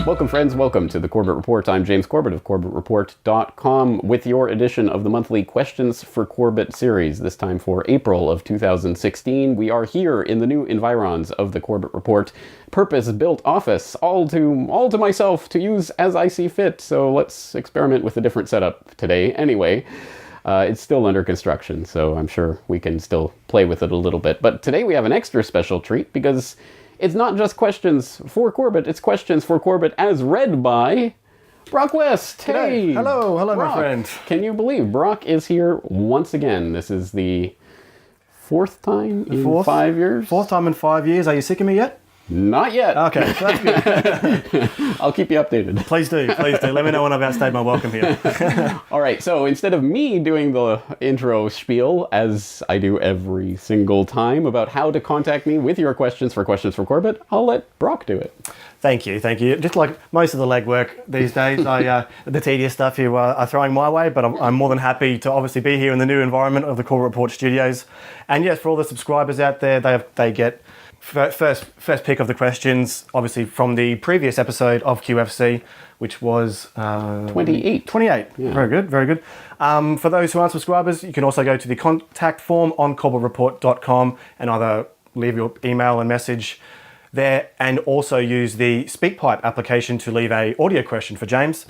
Welcome, friends. Welcome to the Corbett Report. I'm James Corbett of CorbettReport.com with your edition of the monthly Questions for Corbett series, this time for April of 2016. We are here in the new environs of the Corbett Report, purpose-built office, all to myself to use as I see fit. So let's experiment with a different setup today. Anyway, it's still under construction, so I'm sure we can still play with it a little bit. But today we have an extra special treat because it's not just questions for Corbett, it's questions for Corbett as read by Brock West. Hey! Hello, Brock. my friend. Can you believe Brock is here once again? This is the fourth time in 5 years? Fourth time in 5 years. Are you sick of me yet? Not yet. Okay, that's good. I'll keep you updated. Please do. Let me know when I've outstayed my welcome here. All right, so instead of me doing the intro spiel, as I do every single time, about how to contact me with your questions for Corbett, I'll let Brock do it. Thank you. Just like most of the legwork these days, the tedious stuff you are throwing my way, but I'm more than happy to obviously be here in the new environment of the Corbett Report studios. And yes, for all the subscribers out there, they get first pick of the questions, obviously from the previous episode of QFC, which was 28. 28. Yeah. Very good. For those who aren't subscribers, you can also go to the contact form on CorbettReport.com and either leave your email and message there, and also use the SpeakPipe application to leave a audio question for James.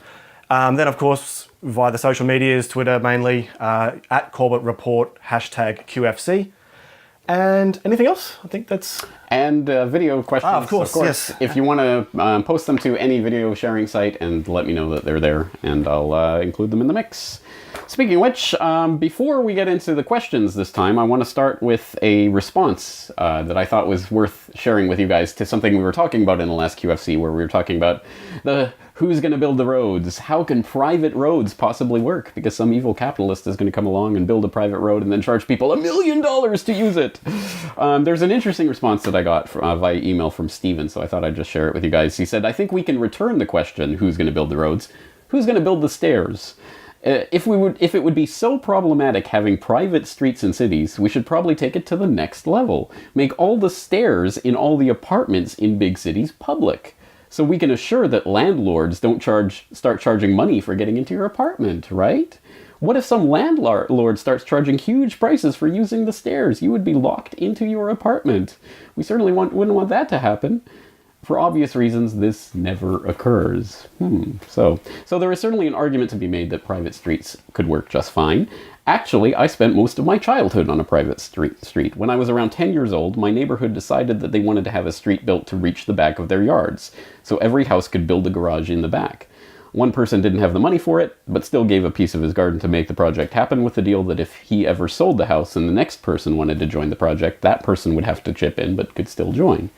Then, of course, via the social medias, Twitter mainly, at Corbett Report, #QFC. And anything else? I think that's... And video questions, of course, yes. If you want to post them to any video sharing site and let me know that they're there, and I'll include them in the mix. Speaking of which, before we get into the questions this time, I want to start with a response that I thought was worth sharing with you guys to something we were talking about in the last QFC, where we were talking about who's going to build the roads? How can private roads possibly work? Because some evil capitalist is going to come along and build a private road and then charge people $1 million to use it. There's an interesting response that I got via email from Steven, so I thought I'd just share it with you guys. He said, I think we can return the question, who's going to build the roads? Who's going to build the stairs? If it would be so problematic having private streets in cities, we should probably take it to the next level. Make all the stairs in all the apartments in big cities public. So we can assure that landlords don't start charging money for getting into your apartment, right? What if some landlord starts charging huge prices for using the stairs? You would be locked into your apartment. We certainly wouldn't want that to happen. For obvious reasons, this never occurs. So there is certainly an argument to be made that private streets could work just fine. Actually, I spent most of my childhood on a private street. When I was around 10 years old, my neighborhood decided that they wanted to have a street built to reach the back of their yards, so every house could build a garage in the back. One person didn't have the money for it, but still gave a piece of his garden to make the project happen, with the deal that if he ever sold the house and the next person wanted to join the project, that person would have to chip in but could still join.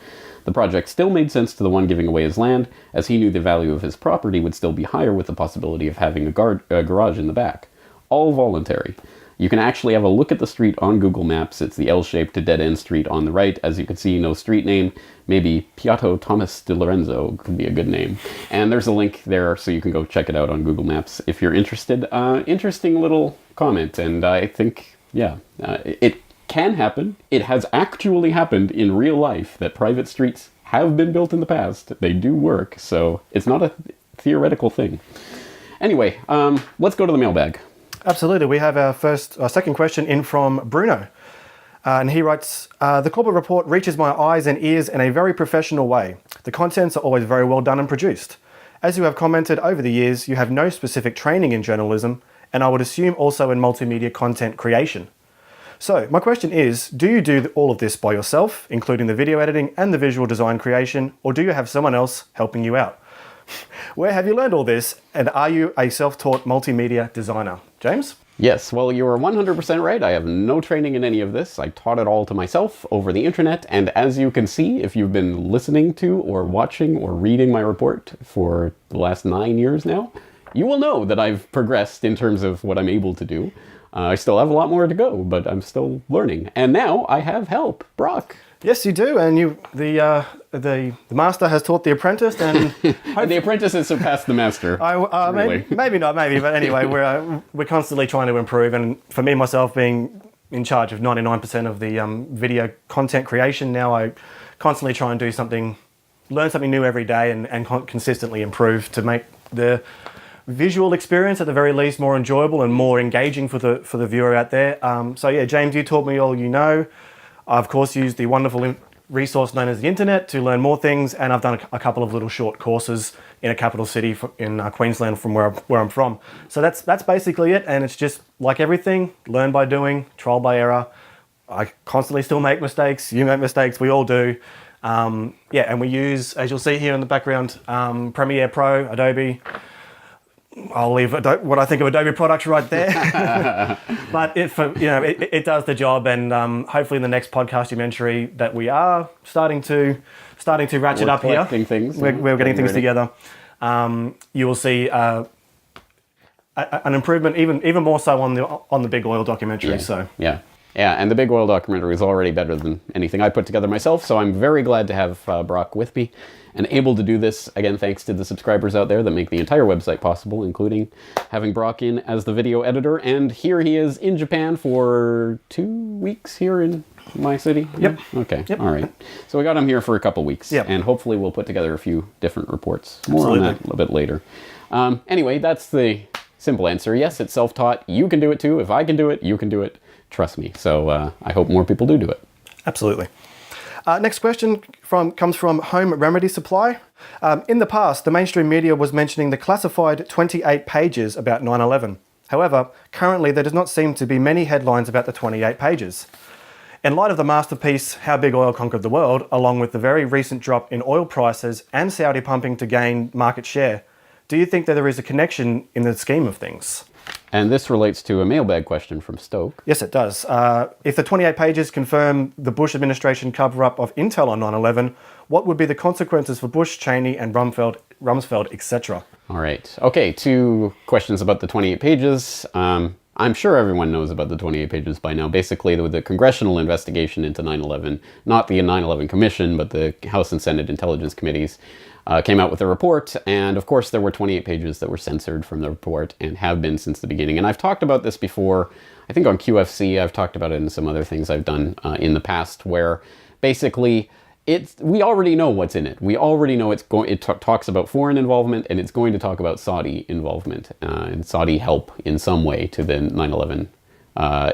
The project still made sense to the one giving away his land, as he knew the value of his property would still be higher with the possibility of having a garage in the back. All voluntary. You can actually have a look at the street on Google Maps. It's the L-shaped dead-end street on the right. As you can see, no street name. Maybe Piatto Thomas di Lorenzo could be a good name. And there's a link there, so you can go check it out on Google Maps if you're interested. Interesting little comment, and I think, it can happen. It has actually happened in real life that private streets have been built in the past. They do work, so it's not a theoretical thing. Anyway, let's go to the mailbag. Absolutely. We have our second question in from Bruno. And he writes, the Corbett Report reaches my eyes and ears in a very professional way. The contents are always very well done and produced. As you have commented over the years, you have no specific training in journalism, and I would assume also in multimedia content creation. So my question is, do you do all of this by yourself, including the video editing and the visual design creation, or do you have someone else helping you out? Where have you learned all this, and are you a self-taught multimedia designer? James? Yes, well, you are 100% right. I have no training in any of this. I taught it all to myself over the internet, and as you can see, if you've been listening to or watching or reading my report for the last 9 years now, you will know that I've progressed in terms of what I'm able to do. I still have a lot more to go, but I'm still learning. And now I have help. Brock. Yes, you do, and the master has taught the apprentice, and the apprentice has surpassed the master. Maybe not, but anyway, we're constantly trying to improve. And for me, myself, being in charge of 99% of the video content creation now, I constantly try and do something learn something new every day and consistently improve to make the visual experience at the very least more enjoyable and more engaging for the viewer out there. So yeah, James, you taught me all you know. I of course used the wonderful resource known as the internet to learn more things, and I've done a couple of little short courses in a capital city in Queensland from where I'm from. So that's basically it, and it's just like everything, learn by doing, trial by error. I constantly still make mistakes, you make mistakes, we all do. Yeah, and we use, as you'll see here in the background, Premiere Pro, Adobe. I'll leave what I think of Adobe products right there. But it does the job, and hopefully in the next podcast documentary that we are starting to ratchet up here. Things, we're getting things together. You will see an improvement, even more so on the Big Oil documentary. Yeah, and the Big Oil documentary is already better than anything I put together myself, so I'm very glad to have Brock with me and able to do this, again, thanks to the subscribers out there that make the entire website possible, including having Brock in as the video editor. And here he is in Japan for 2 weeks here in my city? Yep. Okay, yep. All right. So we got him here for a couple weeks, yep. And hopefully we'll put together a few different reports. More on that a little bit later. Anyway, that's the simple answer. Yes, it's self-taught. You can do it too. If I can do it, you can do it. Trust me. So I hope more people do it. Absolutely. Next question comes from Home Remedy Supply. In the past, the mainstream media was mentioning the classified 28 pages about 9/11. However, currently there does not seem to be many headlines about the 28 pages. In light of the masterpiece, How Big Oil Conquered the World, along with the very recent drop in oil prices and Saudi pumping to gain market share, do you think that there is a connection in the scheme of things? And this relates to a mailbag question from Stoke. Yes, it does. If the 28 pages confirm the Bush administration cover-up of intel on 9/11, what would be the consequences for Bush, Cheney, and Rumsfeld, etc.? All right. Okay, 2 questions about the 28 pages. I'm sure everyone knows about the 28 pages by now. Basically, the congressional investigation into 9/11, not the 9/11 Commission, but the House and Senate Intelligence Committees, came out with a report, and of course there were 28 pages that were censored from the report and have been since the beginning. And I've talked about this before, I think on QFC, I've talked about it in some other things I've done in the past, where basically we already know what's in it. We already know it talks about foreign involvement, and it's going to talk about Saudi involvement and Saudi help in some way to the 9/11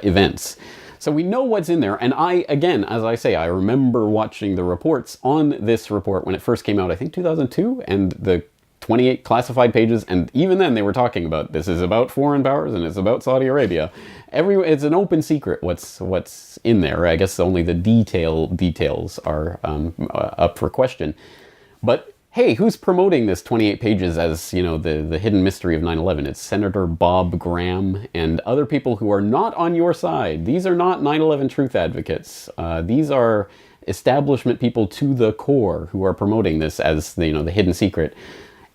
events. So we know what's in there, and again, as I say, I remember watching the reports on this report when it first came out, I think 2002, and the 28 classified pages, and even then they were talking about this is about foreign powers and it's about Saudi Arabia. It's an open secret what's in there. I guess only the details are up for question. But hey, who's promoting this 28 pages as, the hidden mystery of 9/11? It's Senator Bob Graham and other people who are not on your side. These are not 9/11 truth advocates. These are establishment people to the core who are promoting this as, the hidden secret.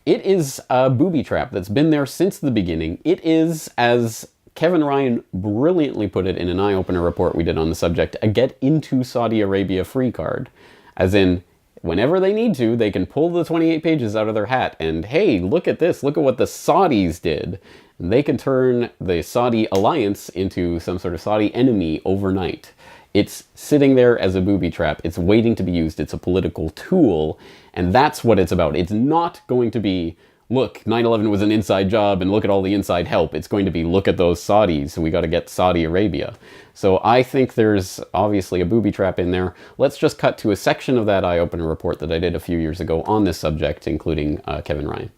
It is a booby trap that's been there since the beginning. It is, as Kevin Ryan brilliantly put it in an eye-opener report we did on the subject, a get into Saudi Arabia free card. As in, whenever they need to, they can pull the 28 pages out of their hat and, hey, look at this, look at what the Saudis did. And they can turn the Saudi alliance into some sort of Saudi enemy overnight. It's sitting there as a booby trap. It's waiting to be used. It's a political tool. And that's what it's about. It's not going to be, look, 9/11 was an inside job and look at all the inside help. It's going to be, look at those Saudis. We got to get Saudi Arabia. So I think there's obviously a booby trap in there. Let's just cut to a section of that eye-opener report that I did a few years ago on this subject, including Kevin Ryan.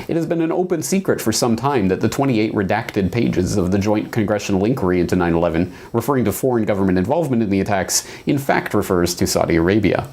It has been an open secret for some time that the 28 redacted pages of the Joint Congressional Inquiry into 9/11, referring to foreign government involvement in the attacks, in fact refers to Saudi Arabia.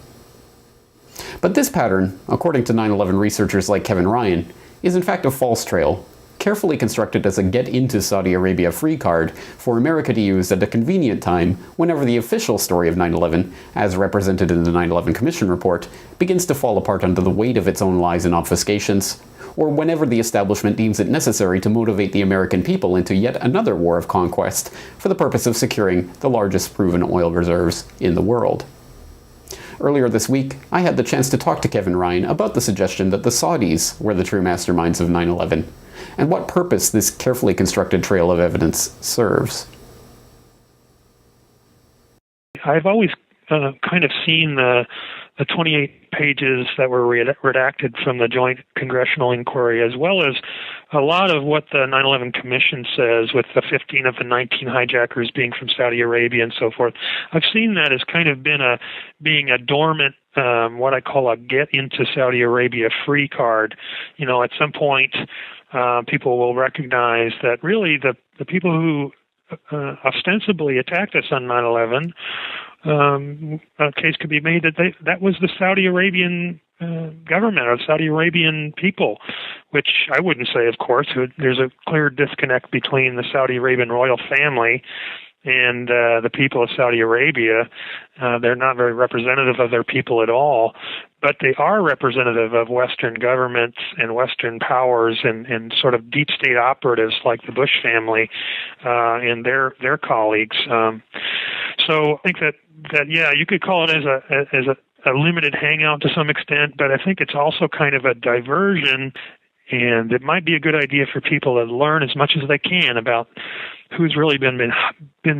But this pattern, according to 9/11 researchers like Kevin Ryan, is in fact a false trail, carefully constructed as a get into Saudi Arabia free card for America to use at a convenient time whenever the official story of 9/11, as represented in the 9/11 Commission report, begins to fall apart under the weight of its own lies and obfuscations, or whenever the establishment deems it necessary to motivate the American people into yet another war of conquest for the purpose of securing the largest proven oil reserves in the world. Earlier this week, I had the chance to talk to Kevin Ryan about the suggestion that the Saudis were the true masterminds of 9/11, and what purpose this carefully constructed trail of evidence serves. I've always kind of seen the the 28 pages that were redacted from the joint congressional inquiry, as well as a lot of what the 9/11 Commission says, with the 15 of the 19 hijackers being from Saudi Arabia and so forth. I've seen that as kind of being a dormant, what I call a get into Saudi Arabia free card. At some point, people will recognize that really the people who ostensibly attacked us on 9/11, a case could be made that was the Saudi Arabian government or Saudi Arabian people, which I wouldn't say, of course. There's a clear disconnect between the Saudi Arabian royal family and the people of Saudi Arabia. They're not very representative of their people at all, but they are representative of Western governments and Western powers and sort of deep state operatives like the Bush family and their colleagues. So I think that yeah, you could call it as a limited hangout to some extent, but I think it's also kind of a diversion, and it might be a good idea for people to learn as much as they can about who's really been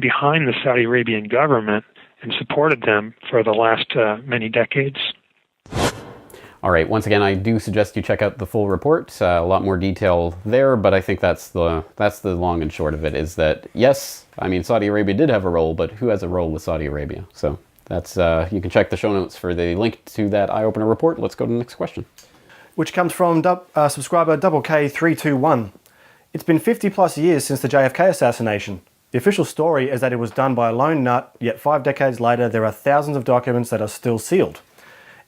behind the Saudi Arabian government and supported them for the last many decades. All right, once again, I do suggest you check out the full report. A lot more detail there, but I think that's the long and short of it, is that, yes, I mean, Saudi Arabia did have a role, but who has a role with Saudi Arabia? So that's you can check the show notes for the link to that eye-opener report. Let's go to the next question. Which comes from subscriber K321. It's been 50 plus years since the JFK assassination. The official story is that it was done by a lone nut, yet 5 decades later there are thousands of documents that are still sealed.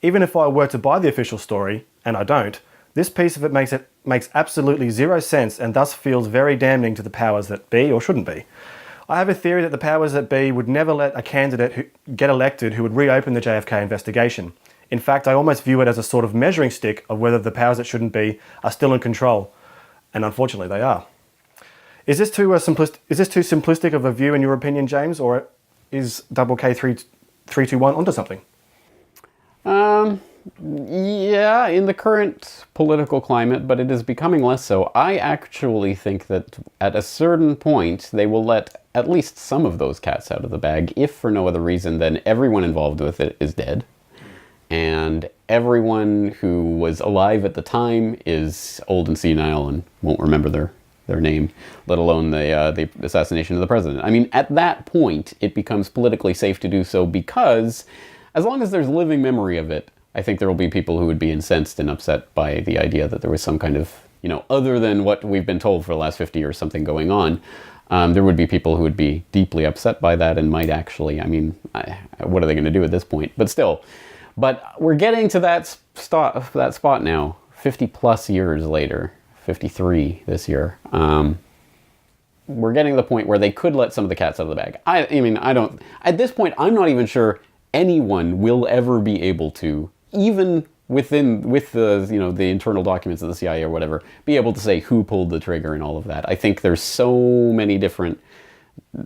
Even if I were to buy the official story, and I don't, this piece of it makes absolutely zero sense and thus feels very damning to the powers that be or shouldn't be. I have a theory that the powers that be would never let a candidate get elected who would reopen the JFK investigation. In fact, I almost view it as a sort of measuring stick of whether the powers that shouldn't be are still in control. And unfortunately, they are. Is this too simplistic of a view in your opinion, James, or is K321 onto something? Yeah, in the current political climate, but it is becoming less so. I actually think that at a certain point, they will let at least some of those cats out of the bag, if for no other reason than everyone involved with it is dead. And everyone who was alive at the time is old and senile and won't remember their name, let alone the assassination of the president. I mean, at that point, it becomes politically safe to do so, because as long as there's living memory of it, I think there will be people who would be incensed and upset by the idea that there was some kind of, other than what we've been told for the last 50 years, something going on. There would be people who would be deeply upset by that and might actually, what are they going to do at this point? But still. But we're getting to that spot now, 50 plus years later, 53 this year. We're getting to the point where they could let some of the cats out of the bag. At this point, I'm not even sure anyone will ever be able to, even with the the internal documents of the CIA or whatever, be able to say who pulled the trigger and all of that. I think there's so many different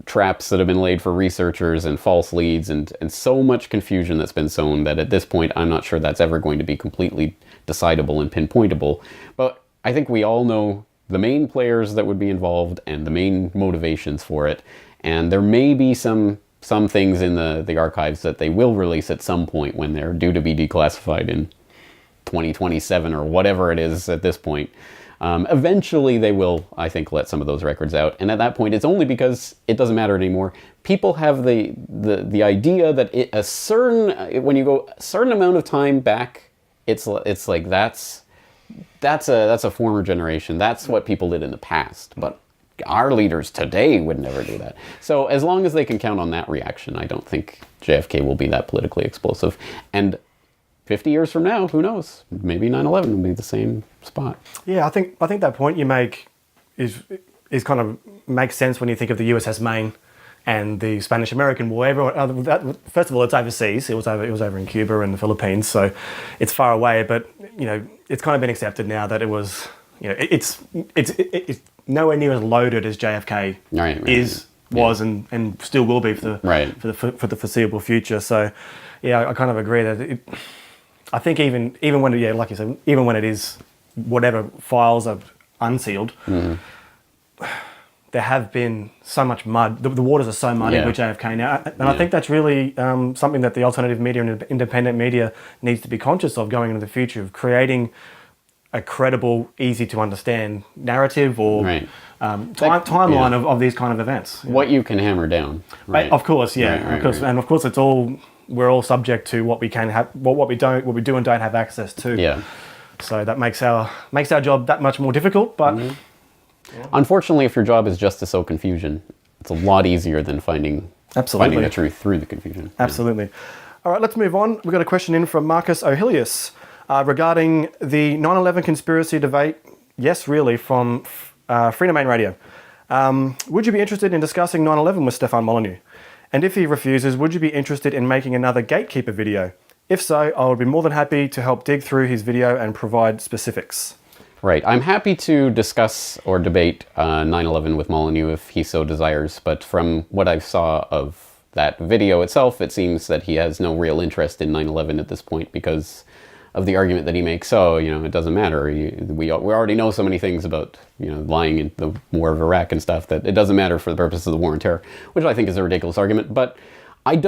traps that have been laid for researchers and false leads and so much confusion that's been sown that at this point I'm not sure that's ever going to be completely decidable and pinpointable. But I think we all know the main players that would be involved and the main motivations for it, and there may be some things in the archives that they will release at some point when they're due to be declassified in 2027 or whatever it is at this point. Eventually they will, I think, let some of those records out, and at that point it's only because it doesn't matter anymore. People have the idea that when you go a certain amount of time back, it's like that's a former generation. That's what people did in the past, but our leaders today would never do that. So as long as they can count on that reaction, I don't think JFK will be that politically explosive. And 50 years from now, who knows? Maybe 9/11 will be the same spot. Yeah, I think that point you make is kind of makes sense when you think of the USS Maine and the Spanish-American War. First of all, it's overseas. It was over in Cuba and the Philippines, so it's far away. But it's kind of been accepted now that it was. It's nowhere near as loaded as JFK was and still will be for the foreseeable future. So, yeah, I kind of agree that I think even when like you said, even when it is whatever files are unsealed, there have been so much mud. The waters are so muddy with JFK now. And I think that's really something that the alternative media and independent media needs to be conscious of going into the future, of creating a credible, easy to understand narrative or timeline of these kind of events. What you can hammer down. Right. Of course, of course. And of course we're all subject to what we can have, what we do and don't have access to. Yeah. So that makes our job that much more difficult, but... Unfortunately, if your job is just to sow confusion, it's a lot easier than finding the truth through the confusion. Absolutely. All right, let's move on. We've got a question in from Marcus O'Hilius regarding the 9/11 conspiracy debate. Yes, really, from Free Domain Radio. Would you be interested in discussing 9/11 with Stefan Molyneux? And if he refuses, would you be interested in making another Gatekeeper video? If so, I would be more than happy to help dig through his video and provide specifics. Right. I'm happy to discuss or debate 9/11 with Molyneux if he so desires, but from what I saw of that video itself, it seems that he has no real interest in 9/11 at this point because of the argument that he makes. So, it doesn't matter. We already know so many things about, lying in the war of Iraq and stuff that it doesn't matter for the purpose of the war on terror, which I think is a ridiculous argument. But at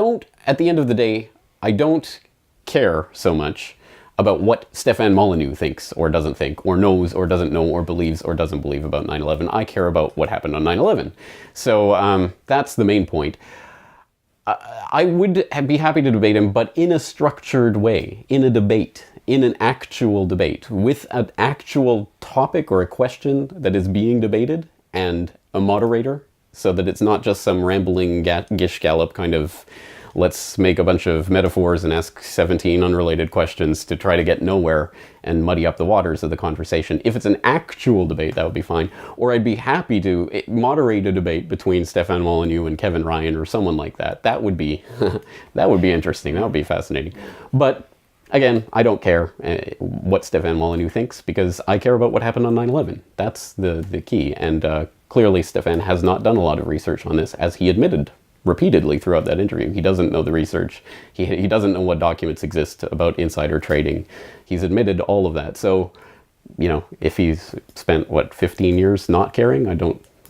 the end of the day, I don't care so much about what Stefan Molyneux thinks or doesn't think, or knows or doesn't know, or believes or doesn't believe about 9/11. I care about what happened on 9/11. So that's the main point. I would be happy to debate him, but in a structured way, in a debate, in an actual debate, with an actual topic or a question that is being debated, and a moderator, so that it's not just some rambling Gish Gallop kind of let's make a bunch of metaphors and ask 17 unrelated questions to try to get nowhere and muddy up the waters of the conversation. If it's an actual debate, that would be fine. Or I'd be happy to moderate a debate between Stefan Molyneux and Kevin Ryan or someone like that. That would be that would be interesting. That would be fascinating. But again, I don't care what Stefan Molyneux thinks because I care about what happened on 9/11. That's the key. And clearly Stefan has not done a lot of research on this, as he admitted repeatedly throughout that interview. He doesn't know the research. He doesn't know what documents exist about insider trading. He's admitted all of that. So, if he's spent, 15 years not caring,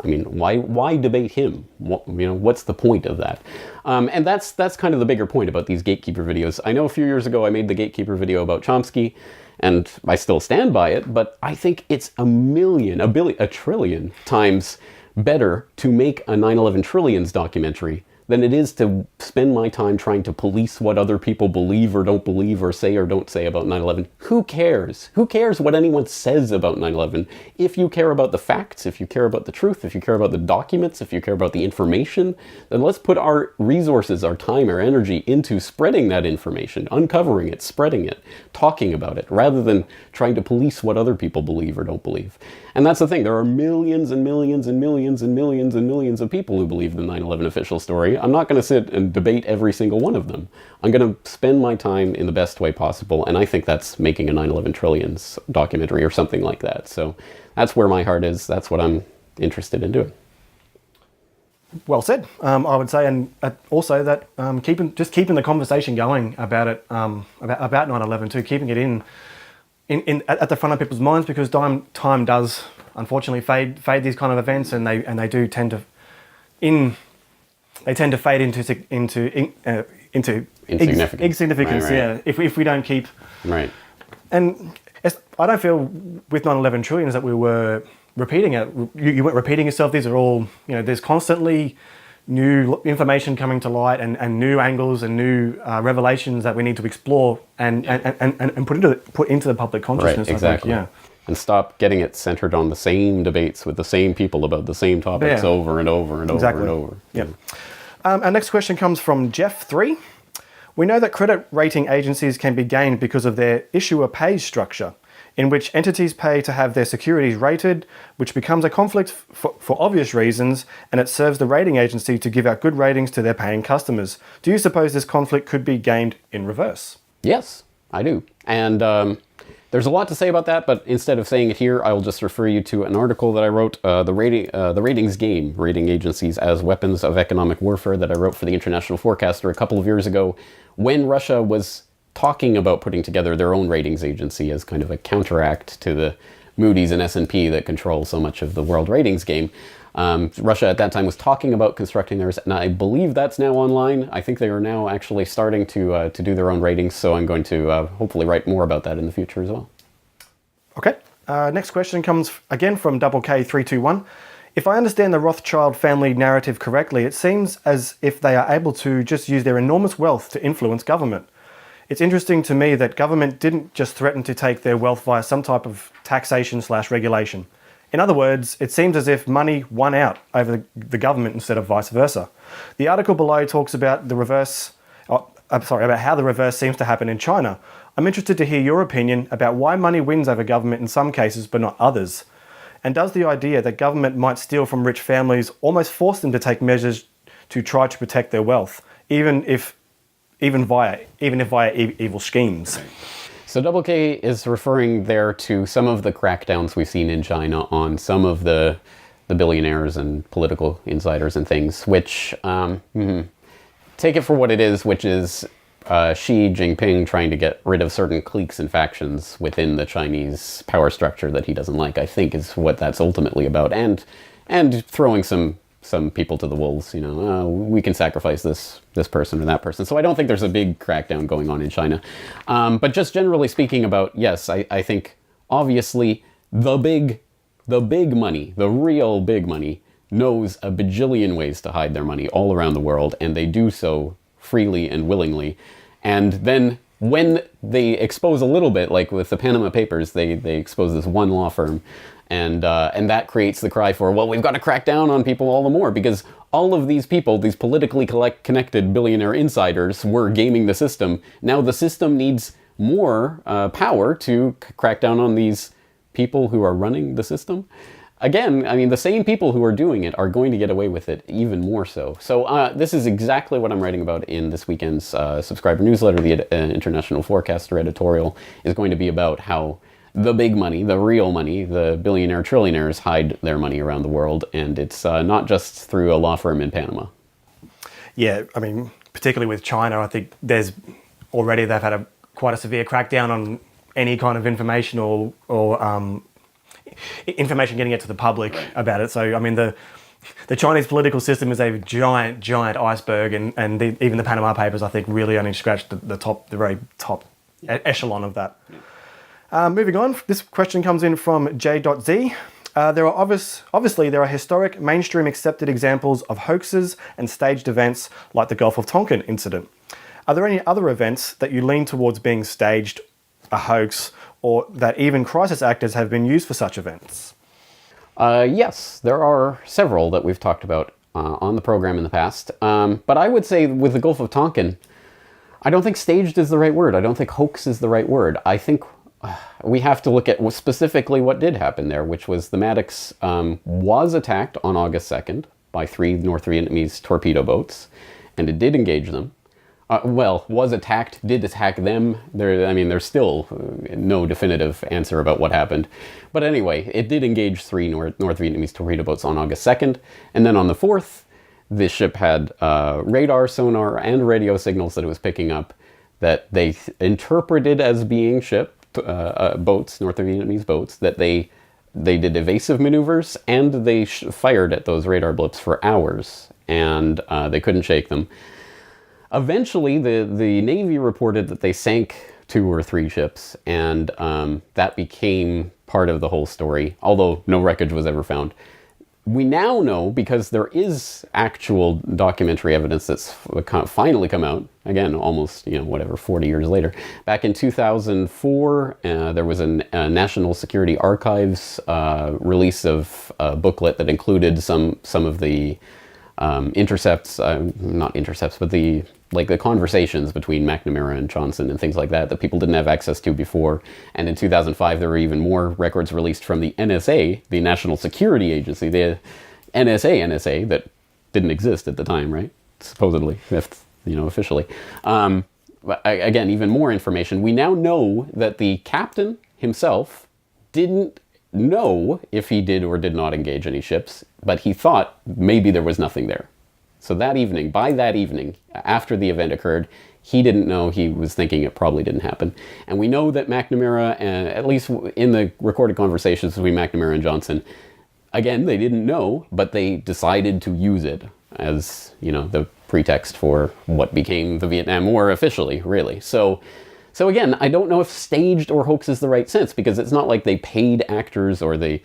why debate him? What's the point of that? And that's kind of the bigger point about these Gatekeeper videos. I know a few years ago I made the Gatekeeper video about Chomsky, and I still stand by it, but I think it's a trillion times better to make a 9/11 Trillions documentary than it is to spend my time trying to police what other people believe or don't believe or say or don't say about 9/11. Who cares? Who cares what anyone says about 9/11? If you care about the facts, if you care about the truth, if you care about the documents, if you care about the information, then let's put our resources, our time, our energy into spreading that information, uncovering it, spreading it, talking about it, rather than trying to police what other people believe or don't believe. And that's the thing. There are millions and millions and millions and millions and millions of people who believe the 9/11 official story. I'm not going to sit and debate every single one of them. I'm going to spend my time in the best way possible, and I think that's making a 9/11 Trillions documentary or something like that. So that's where my heart is. That's what I'm interested in doing. Well said. I would say, and also that keeping the conversation going about it, about 9/11 too, keeping it in at the front of people's minds, because time does unfortunately fade these kind of events, and they do tend to fade into insignificance. Right. Yeah, if we don't keep right. And I don't feel with 9/11 Trillions that we were repeating it. You weren't repeating yourself. These are all, there's constantly new information coming to light and new angles and new revelations that we need to explore and put into the public consciousness. Right, exactly. I think, yeah. And stop getting it centered on the same debates with the same people about the same topics over and over and over and over. Yep. Our next question comes from Jeff3. We know that credit rating agencies can be gained because of their issuer pays structure, in which entities pay to have their securities rated, which becomes a conflict for obvious reasons, and it serves the rating agency to give out good ratings to their paying customers. Do you suppose this conflict could be gained in reverse? Yes, I do. And there's a lot to say about that, but instead of saying it here, I will just refer you to an article that I wrote, the ratings game, rating agencies as weapons of economic warfare, that I wrote for the International Forecaster a couple of years ago, when Russia was talking about putting together their own ratings agency as kind of a counteract to the Moody's and S&P that control so much of the world ratings game. Russia at that time was talking about constructing theirs, and I believe that's now online. I think they are now actually starting to do their own ratings, so I'm going to hopefully write more about that in the future as well. Okay. Next question comes again from Double K321. If I understand the Rothschild family narrative correctly, it seems as if they are able to just use their enormous wealth to influence government. It's interesting to me that government didn't just threaten to take their wealth via some type of taxation/regulation. In other words, it seems as if money won out over the government instead of vice versa. The article below talks about about how the reverse seems to happen in China. I'm interested to hear your opinion about why money wins over government in some cases but not others. And does the idea that government might steal from rich families almost force them to take measures to try to protect their wealth, even if via evil schemes? So Double K is referring there to some of the crackdowns we've seen in China on some of the billionaires and political insiders and things, which take it for what it is, which is Xi Jinping trying to get rid of certain cliques and factions within the Chinese power structure that he doesn't like, I think is what that's ultimately about. And throwing some people to the wolves, we can sacrifice this person or that person. So I don't think there's a big crackdown going on in China. But just generally speaking about, yes, I think obviously the big money, the real big money, knows a bajillion ways to hide their money all around the world, and they do so freely and willingly. And then when they expose a little bit, like with the Panama Papers, they expose this one law firm, and that creates the cry for, well, we've got to crack down on people all the more, because all of these people, these politically connected billionaire insiders, were gaming the system. Now the system needs more power to crack down on these people who are running the system. Again, I mean, the same people who are doing it are going to get away with it even more so. So this is exactly what I'm writing about in this weekend's subscriber newsletter. The International Forecaster editorial is going to be about how the big money, the real money, the billionaire trillionaires hide their money around the world. And it's not just through a law firm in Panama. Yeah, I mean, particularly with China, I think they've had quite a severe crackdown on any kind of information or information getting it to the public about it. So, I mean, the Chinese political system is a giant iceberg, and even the Panama Papers, I think, really only scratched the very top echelon of that. Moving on, this question comes in from J.Z. There are obviously historic, mainstream accepted examples of hoaxes and staged events like the Gulf of Tonkin incident. Are there any other events that you lean towards being staged, a hoax, or that even crisis actors have been used for such events? Yes, there are several that we've talked about on the program in the past. But I would say with the Gulf of Tonkin, I don't think staged is the right word. I don't think hoax is the right word. I think we have to look at specifically what did happen there, which was the Maddox was attacked on August 2nd by 3 North Vietnamese torpedo boats, and it did engage them. Was attacked, did attack them. There's still no definitive answer about what happened. But anyway, it did engage 3 North Vietnamese torpedo boats on August 2nd. And then on the 4th, this ship had radar, sonar, and radio signals that it was picking up that they interpreted as being boats, North Vietnamese boats, that they did evasive maneuvers, and they fired at those radar blips for hours, and they couldn't shake them. Eventually, the Navy reported that they sank 2 or 3 ships, and that became part of the whole story, although no wreckage was ever found. We now know, because there is actual documentary evidence that's finally come out, again, almost, 40 years later. Back in 2004, there was a National Security Archives release of a booklet that included some of the not intercepts, but the conversations between McNamara and Johnson and things like that people didn't have access to before. And in 2005, there were even more records released from the NSA, the National Security Agency, the NSA that didn't exist at the time, right? Supposedly, officially. But again, even more information. We now know that the captain himself didn't know if he did or did not engage any ships, but he thought maybe there was nothing there. So by that evening, after the event occurred, he didn't know. He was thinking it probably didn't happen. And we know that McNamara, at least in the recorded conversations between McNamara and Johnson, again, they didn't know, but they decided to use it as, the pretext for what became the Vietnam War officially, really. So again, I don't know if staged or hoax is the right sense, because it's not like they paid actors or the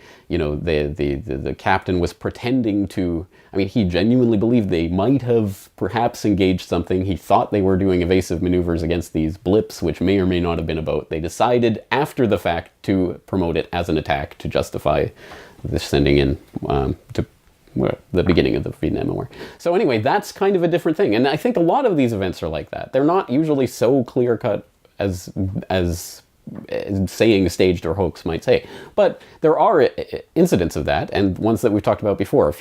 captain was pretending to. I mean, he genuinely believed they might have perhaps engaged something. He thought they were doing evasive maneuvers against these blips, which may or may not have been a boat. They decided after the fact to promote it as an attack to justify the sending in to the beginning of the Vietnam War. So anyway, that's kind of a different thing. And I think a lot of these events are like that. They're not usually so clear-cut as saying staged or hoax might say. But there are incidents of that, and ones that we've talked about before. A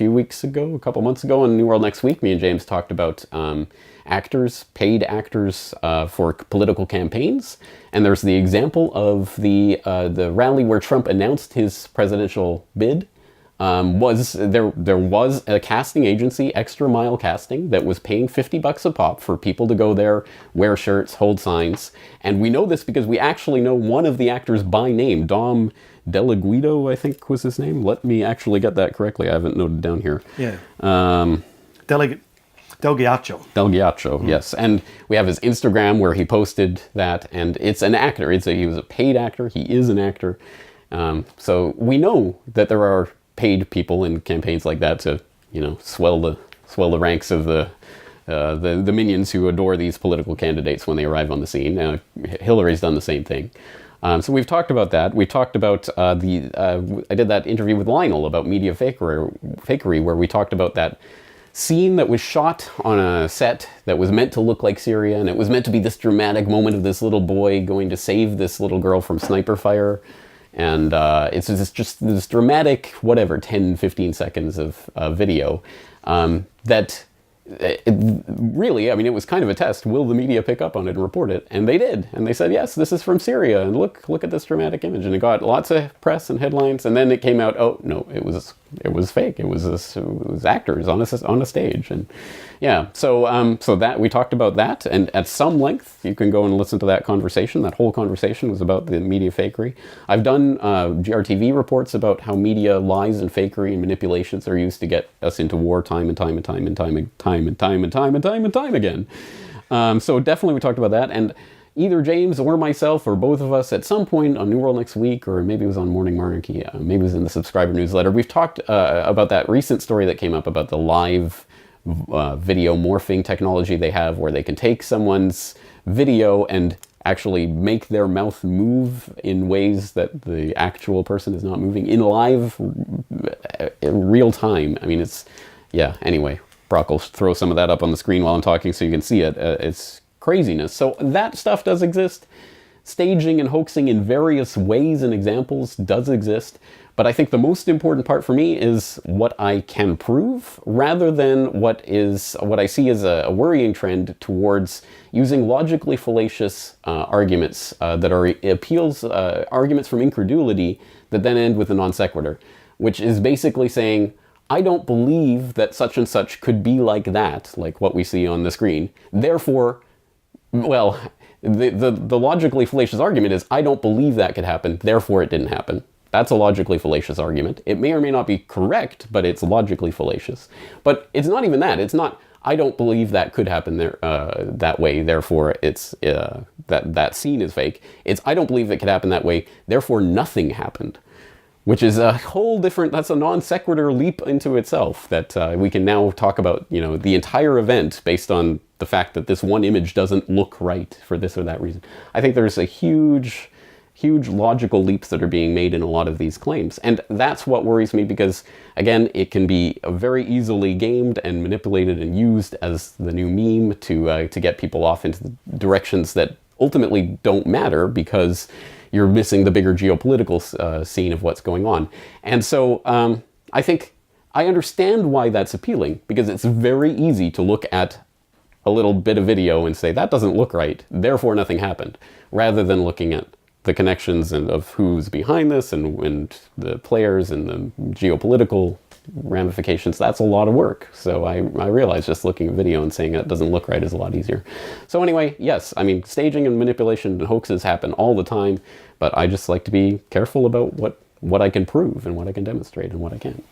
couple months ago on New World Next Week, me and James talked about paid actors for political campaigns. And there's the example of the rally where Trump announced his presidential bid. There was a casting agency, Extra Mile Casting, that was paying $50 a pop for people to go there, wear shirts, hold signs. And we know this because we actually know one of the actors by name, Dom DeLaGuido, I think was his name. Let me actually get that correctly. I haven't noted down here. Yeah. Del Ghiaccio, yes. And we have his Instagram where he posted that, and it's an actor. He was a paid actor. He is an actor. So we know that there are paid people in campaigns like that to, swell the ranks of the minions who adore these political candidates when they arrive on the scene. Hillary's done the same thing. So we've talked about that. We talked about I did that interview with Lionel about media fakery, where we talked about that scene that was shot on a set that was meant to look like Syria, and it was meant to be this dramatic moment of this little boy going to save this little girl from sniper fire. And it's just this dramatic, 10, 15 seconds of video that really, it was kind of a test. Will the media pick up on it and report it? And they did. And they said, yes, this is from Syria. And look at this dramatic image. And it got lots of press and headlines. And then it came out, oh, no, it was fake. It was actors on a stage. And yeah, so that we talked about that. And at some length, you can go and listen to that conversation. That whole conversation was about the media fakery. I've done GRTV reports about how media lies and fakery and manipulations are used to get us into war time and time again. So definitely we talked about that, and either James or myself or both of us at some point on New World Next Week, or maybe it was on Morning Monarchy, maybe it was in the subscriber newsletter, we've talked about that recent story that came up about the live video morphing technology they have, where they can take someone's video and actually make their mouth move in ways that the actual person is not moving in live real time. Anyway, Brock will throw some of that up on the screen while I'm talking so you can see it. It's craziness. So that stuff does exist. Staging and hoaxing in various ways and examples does exist. But I think the most important part for me is what I can prove, rather than what I see as a worrying trend towards using logically fallacious arguments that are arguments from incredulity that then end with a non sequitur, which is basically saying, I don't believe that such and such could be like that, like what we see on the screen. Therefore, the logically fallacious argument is, I don't believe that could happen, therefore it didn't happen. That's a logically fallacious argument. It may or may not be correct, but it's logically fallacious. But it's not even that. It's not, I don't believe that could happen there that way, therefore it's that scene is fake. It's, I don't believe it could happen that way, therefore nothing happened. Which is a whole different, that's a non sequitur leap into itself, that we can now talk about, the entire event based on the fact that this one image doesn't look right for this or that reason. I think there's a huge logical leaps that are being made in a lot of these claims. And that's what worries me, because, again, it can be very easily gamed and manipulated and used as the new meme to get people off into the directions that ultimately don't matter, because you're missing the bigger geopolitical scene of what's going on. And so I think I understand why that's appealing, because it's very easy to look at a little bit of video and say, that doesn't look right, therefore nothing happened, rather than looking at the connections and of who's behind this and the players and the geopolitical ramifications. That's a lot of work. So I realize just looking at video and saying that doesn't look right is a lot easier. So anyway, yes, staging and manipulation and hoaxes happen all the time, but I just like to be careful about what I can prove and what I can demonstrate and what I can't.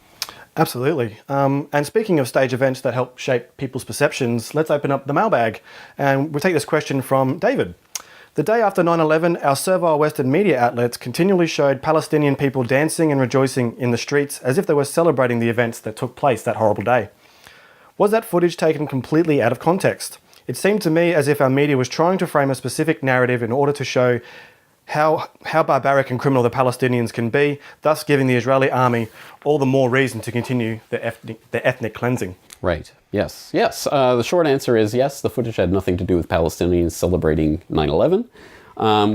Absolutely. And speaking of stage events that help shape people's perceptions, let's open up the mailbag. And we'll take this question from David. The day after 9/11, our servile Western media outlets continually showed Palestinian people dancing and rejoicing in the streets as if they were celebrating the events that took place that horrible day. Was that footage taken completely out of context? It seemed to me as if our media was trying to frame a specific narrative in order to show how barbaric and criminal the Palestinians can be, thus giving the Israeli army all the more reason to continue the ethnic cleansing. Right. Yes. Yes. The short answer is yes, the footage had nothing to do with Palestinians celebrating 9/11.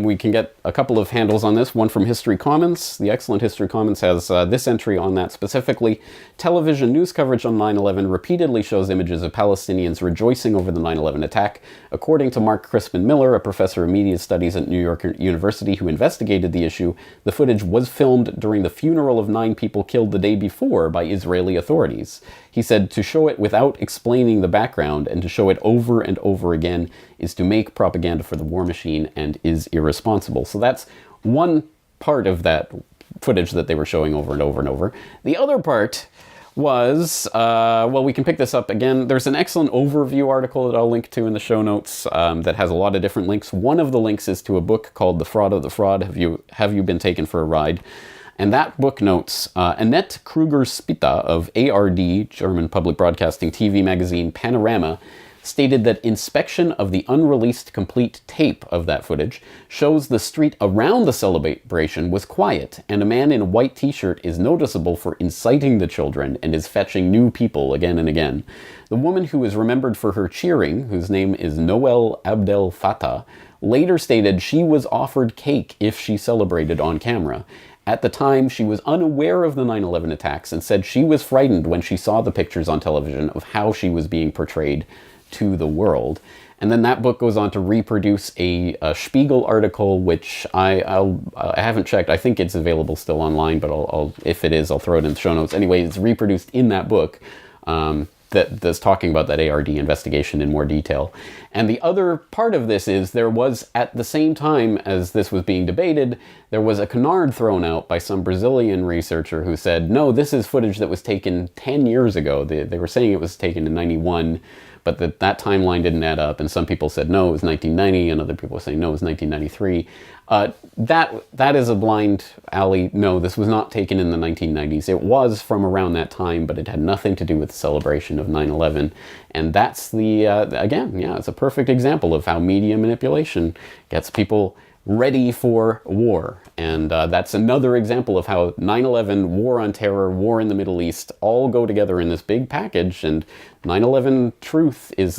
We can get a couple of handles on this, one from History Commons. The excellent History Commons has this entry on that specifically. Television news coverage on 9/11 repeatedly shows images of Palestinians rejoicing over the 9/11 attack. According to Mark Crispin Miller, a professor of media studies at New York University who investigated the issue, the footage was filmed during the funeral of 9 people killed the day before by Israeli authorities. He said to show it without explaining the background and to show it over and over again is to make propaganda for the war machine and is irresponsible. So that's one part of that footage that they were showing over and over and over. The other part was, well, we can pick this up again. There's an excellent overview article that I'll link to in the show notes that has a lot of different links. One of the links is to a book called The Fraud of the Fraud. Have you been taken for a ride? And that book notes, Annette Kruger-Spitta of ARD, German Public Broadcasting TV magazine Panorama, stated that inspection of the unreleased complete tape of that footage shows the street around the celebration was quiet, and a man in a white t-shirt is noticeable for inciting the children and is fetching new people again and again. The woman who is remembered for her cheering, whose name is Noel Abdel Fattah, later stated she was offered cake if she celebrated on camera. At the time, she was unaware of the 9/11 attacks and said she was frightened when she saw the pictures on television of how she was being portrayed to the world. And then that book goes on to reproduce a Spiegel article, which I haven't checked. I think it's available still online, but if it is, I'll throw it in the show notes. Anyway, it's reproduced in that book that's talking about that ARD investigation in more detail. And the other part of this is there was, at the same time as this was being debated, there was a canard thrown out by some Brazilian researcher who said, no, this is footage that was taken 10 years ago. They were saying it was taken in 91, but that timeline didn't add up. And some people said, no, it was 1990, and other people were saying, no, it was 1993. That is a blind alley. No, this was not taken in the 1990s. It was from around that time, but it had nothing to do with the celebration of 9/11. And that's again, it's a perfect example of how media manipulation gets people ready for war. And that's another example of how 9/11, war on terror, war in the Middle East all go together in this big package. And 9/11 truth is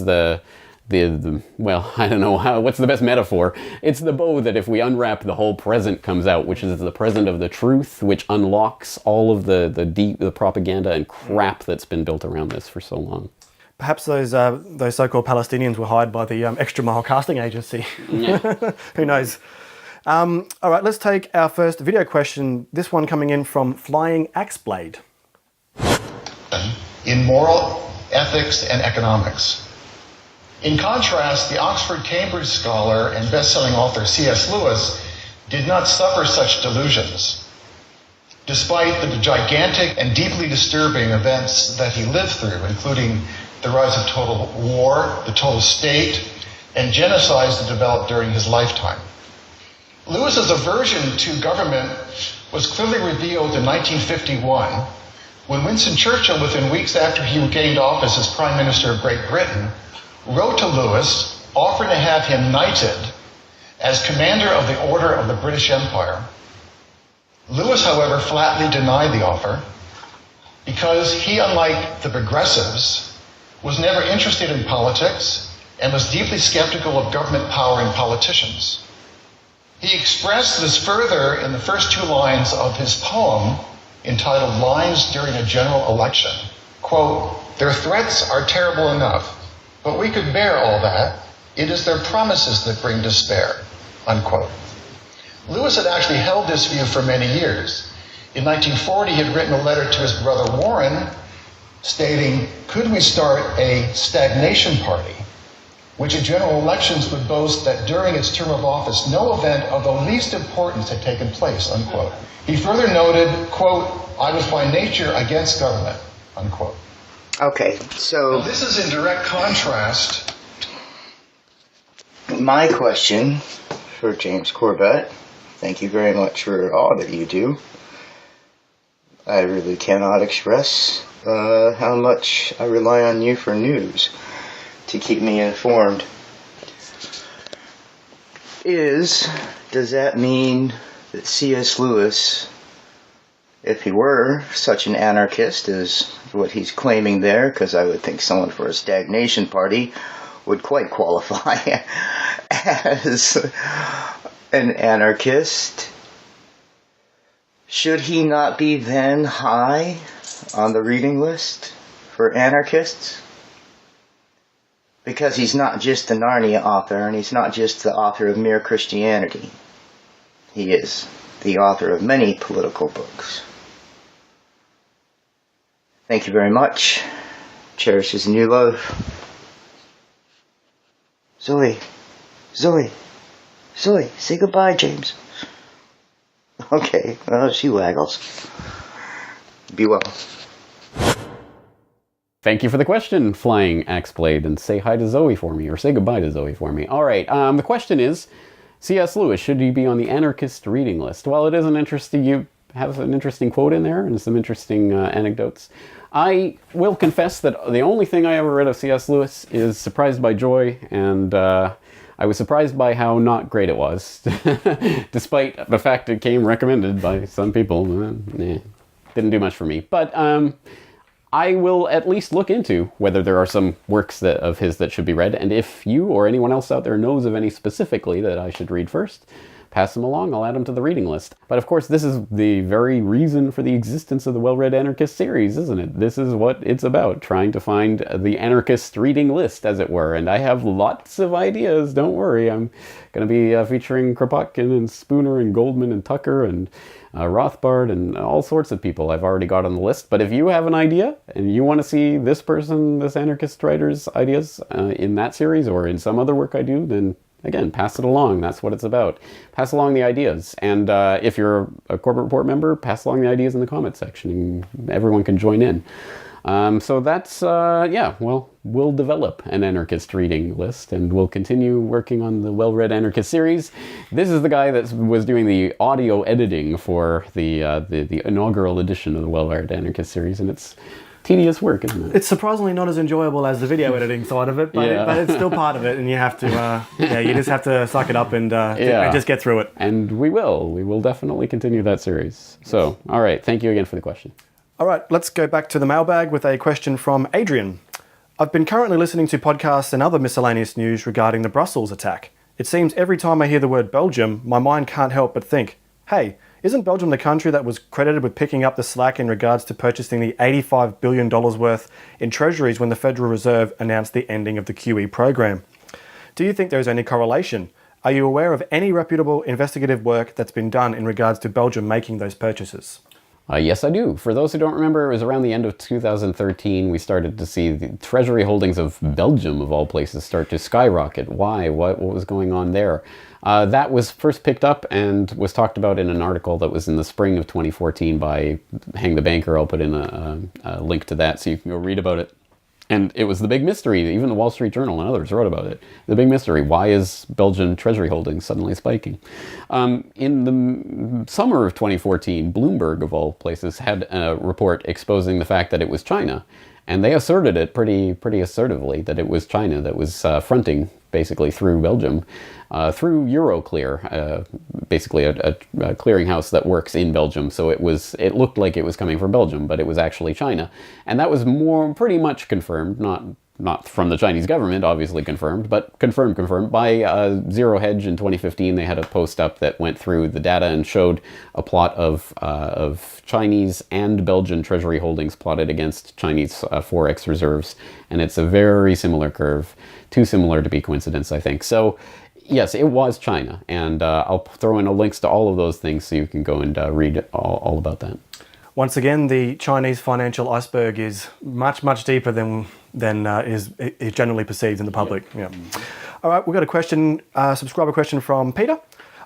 well, I don't know what's the best metaphor. It's the bow that if we unwrap, the whole present comes out, which is the present of the truth, which unlocks all of the propaganda and crap that's been built around this for so long. Perhaps those so-called Palestinians were hired by the Extra Mile casting agency. Yeah. Who knows? All right, let's take our first video question. This one coming in from Flying Axeblade. In moral ethics and economics. In contrast, the Oxford-Cambridge scholar and best-selling author C.S. Lewis did not suffer such delusions. Despite the gigantic and deeply disturbing events that he lived through, including the rise of total war, the total state, and genocides that developed during his lifetime. Lewis's aversion to government was clearly revealed in 1951 when Winston Churchill, within weeks after he gained office as Prime Minister of Great Britain, wrote to Lewis offering to have him knighted as Commander of the Order of the British Empire. Lewis, however, flatly denied the offer because he, unlike the progressives, was never interested in politics and was deeply skeptical of government power and politicians. He expressed this further in the first 2 lines of his poem entitled Lines During a General Election. Quote, "Their threats are terrible enough, but we could bear all that. It is their promises that bring despair." Unquote. Lewis had actually held this view for many years. In 1940, he had written a letter to his brother Warren stating, "Could we start a stagnation party, which at general elections would boast that during its term of office, no event of the least importance had taken place," unquote. He further noted, quote, "I was by nature against government, unquote. Okay, so Now, this is in direct contrast. my question for James Corbett, thank you very much for all that you do. I really cannot express how much I rely on you for news to keep me informed. Does that mean that C.S. Lewis, if he were such an anarchist as what he's claiming there, because I would think someone for a stagnation party would quite qualify as an anarchist, should he not be then high on the reading list for anarchists? Because he's not just the Narnia author, and he's not just the author of Mere Christianity. He is the author of many political books. Thank you very much. Cherish his new love. Zoe, say goodbye, James. Okay, well, she waggles. Be well. Thank you for the question, Flying Axeblade, and say hi to Zoe for me, or say goodbye to Zoe for me. All right, the question is, C.S. Lewis, should he be on the anarchist reading list? Well, it is an interesting, you have an interesting quote in there and some interesting anecdotes. I will confess that the only thing I ever read of C.S. Lewis is Surprised by Joy, and I was surprised by how not great it was, despite the fact it came recommended by some people. Didn't do much for me. But I will at least look into whether there are some works of his that should be read, and if you or anyone else out there knows of any specifically that I should read first, pass them along, I'll add them to the reading list. But of course, this is the very reason for the existence of the Well-Read Anarchist series, isn't it? This is what it's about, trying to find the anarchist reading list, as it were. And I have lots of ideas, don't worry. I'm going to be featuring Kropotkin and Spooner and Goldman and Tucker and Rothbard and all sorts of people I've already got on the list. But if you have an idea and you want to see this anarchist writer's ideas in that series or in some other work I do, then again, pass it along. That's what it's about. Pass along the ideas. And if you're a Corbett Report member, pass along the ideas in the comment section, and everyone can join in. So that's, well, we'll develop an anarchist reading list, and we'll continue working on the Well-Read Anarchist series. This is the guy that was doing the audio editing for the inaugural edition of the Well-Read Anarchist series, and it's tedious work, isn't it? It's surprisingly not as enjoyable as the video editing side of it, but, but it's still part of it, and you have to, you just have to suck it up and just get through it. And we will definitely continue that series. So, all right, thank you again for the question. All right, let's go back to the mailbag with a question from Adrian. I've been currently listening to podcasts and other miscellaneous news regarding the Brussels attack. It seems every time I hear the word Belgium, my mind can't help but think, hey, isn't Belgium the country that was credited with picking up the slack in regards to purchasing the $85 billion worth in treasuries when the Federal Reserve announced the ending of the QE program? Do you think there is any correlation? Are you aware of any reputable investigative work that's been done in regards to Belgium making those purchases? Yes, I do. For those who don't remember, it was around the end of 2013 we started to see the treasury holdings of Belgium, of all places, start to skyrocket. Why? What was going on there? That was first picked up and was talked about in an article that was in the spring of 2014 by Hang the Banker. I'll put in a link to that so you can go read about it. And it was the big mystery. Even the Wall Street Journal and others wrote about it. The big mystery. Why is Belgian treasury holdings suddenly spiking? In the summer of 2014, Bloomberg, of all places, had a report exposing the fact that it was China. And they asserted it pretty assertively, that it was China that was fronting, basically, through Belgium, through Euroclear, basically a clearinghouse that works in Belgium. So it looked like it was coming from Belgium, but it was actually China. And that was pretty much confirmed, not from the Chinese government, obviously confirmed, but confirmed by Zero Hedge in 2015. They had a post up that went through the data and showed a plot of Chinese and Belgian treasury holdings plotted against Chinese forex reserves, and it's a very similar curve, too similar to be coincidence, I think. So yes, it was China, and I'll throw in links to all of those things so you can go and read all about that. Once again, the Chinese financial iceberg is much deeper than is generally perceived in the public. Yeah. All right, we've got a question, subscriber question from Peter.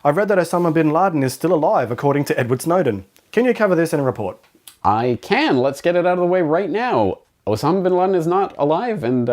I've read that Osama bin Laden is still alive, according to Edward Snowden. Can you cover this in a report? I can. Let's get it out of the way right now. Osama bin Laden is not alive, and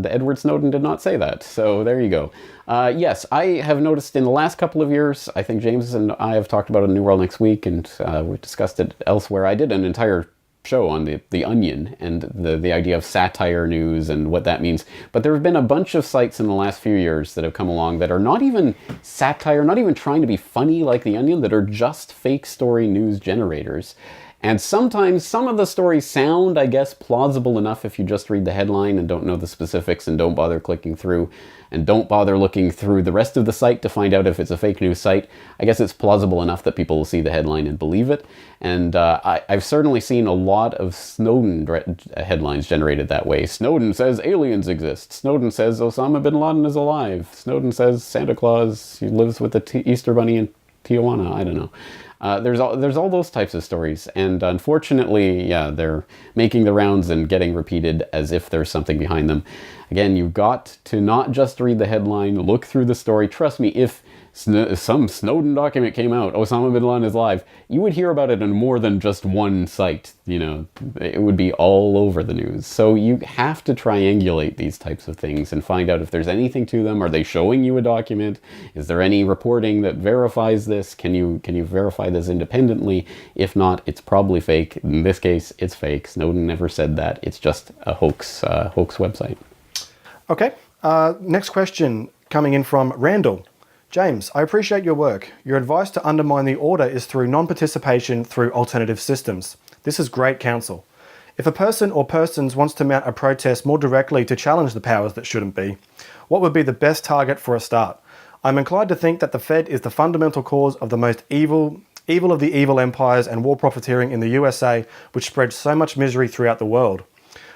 Edward Snowden did not say that. So there you go. Yes, I have noticed in the last couple of years, I think James and I have talked about it in New World Next Week, and we've discussed it elsewhere. I did an entire show on the Onion and the idea of satire news and what that means. But there have been a bunch of sites in the last few years that have come along that are not even satire, not even trying to be funny like the Onion, that are just fake story news generators. And sometimes some of the stories sound, I guess, plausible enough if you just read the headline and don't know the specifics and don't bother clicking through and don't bother looking through the rest of the site to find out if it's a fake news site. I guess it's plausible enough that people will see the headline and believe it. And I've certainly seen a lot of Snowden headlines generated that way. Snowden says aliens exist. Snowden says Osama bin Laden is alive. Snowden says Santa Claus lives with the Easter Bunny in Tijuana. I don't know. There's all those types of stories, and unfortunately, yeah, they're making the rounds and getting repeated as if there's something behind them. Again, you've got to not just read the headline, look through the story. Trust me, if some Snowden document came out, Osama bin Laden is live, you would hear about it on more than just one site. You know, it would be all over the news. So you have to triangulate these types of things and find out if there's anything to them. Are they showing you a document? Is there any reporting that verifies this? Can you verify this independently? If not, it's probably fake. In this case, it's fake. Snowden never said that. It's just a hoax website. Okay. Next question coming in from Randall. James, I appreciate your work. Your advice to undermine the order is through non-participation through alternative systems. This is great counsel. If a person or persons wants to mount a protest more directly to challenge the powers that shouldn't be, what would be the best target for a start? I'm inclined to think that the Fed is the fundamental cause of the most evil of the evil empires and war profiteering in the USA, which spreads so much misery throughout the world.